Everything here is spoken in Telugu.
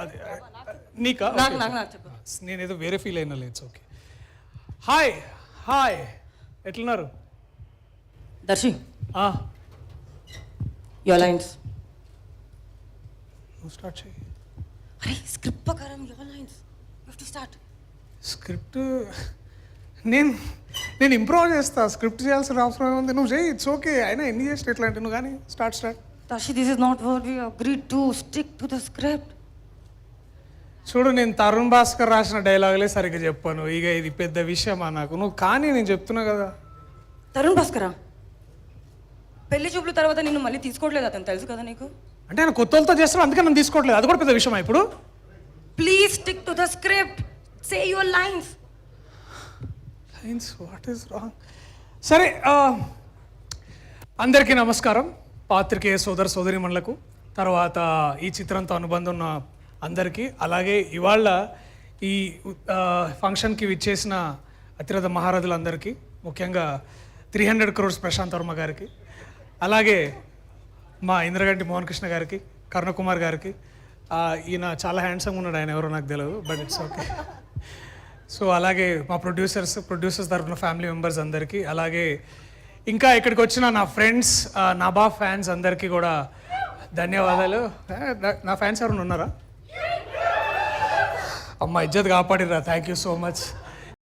అది నీకా నాకు నాకు నాకు చెప్పు. నేనేదో వేరే ఫీల్ అయినా లేదు. ఓకే. హాయ్ హాయ్, ఎట్లున్నారు? Darshi, your lines. నువ్వు స్టార్ట్ చేయి. అరే స్క్రిప్ట్ ప్రకారం your lines, you have to start. Script నేను ఇంప్రూవ్ చేస్తా. స్క్రిప్ట్ చేయాల్సిన అవసరం ఉంది. నువ్వు చేయి, ఇట్స్ ఓకే. అయినా ఎన్ని చేస్తే ఎట్లా అంటే నువ్వు కానీ start. Darshi, this is not what we agreed to. Stick to the script. చూడు, నేను తరుణ్ భాస్కర్ రాసిన డైలాగులే సరిగ్గా చెప్పాను. ఇక ఇది పెద్ద విషయమా నాకు? నువ్వు కానీ నేను చెప్తున్నా కదా. తరుణ్ భాస్కరా? పెళ్లి చూపుల తర్వాత నిన్ను మళ్ళీ తీసుకోవట్లేదు అతను, తెలుసు కదా నీకు? అంటే ఆయన కొత్త వాళ్ళతో చేస్తాడు, అందుకే నన్ను తీసుకోవట్లేదు. అది కూడా పెద్ద విషయమా ఇప్పుడు? Please stick to the script. Say your lines. Lines? What is wrong? సరే, అందరికీ నమస్కారం. పాత్రికేయ సోదరిమణులకు, తర్వాత ఈ చిత్రంతో అనుబంధం ఉన్న అందరికీ, అలాగే ఇవాళ ఈ ఫంక్షన్కి విచ్చేసిన అతిరథ మహారథులందరికీ, ముఖ్యంగా 300 crores ప్రశాంత్ వర్మ గారికి, అలాగే మా ఇంద్రగంటి మోహన్ కృష్ణ గారికి, కరుణకుమార్ గారికి. ఈయన చాలా హ్యాండ్సమ్ ఉన్నాడు, ఆయన ఎవరో నాకు తెలియదు, బట్ ఇట్స్ ఓకే. సో అలాగే మా ప్రొడ్యూసర్స్ తరఫున ఫ్యామిలీ మెంబర్స్ అందరికీ, అలాగే ఇంకా ఇక్కడికి వచ్చిన నా ఫ్రెండ్స్, నాబా ఫ్యాన్స్ అందరికీ కూడా ధన్యవాదాలు. నా ఫ్యాన్స్ ఎవరైనా ఉన్నారా? అమ్మ ఇజ్జత్ కాపాడిరా, థ్యాంక్ యూ సో మచ్.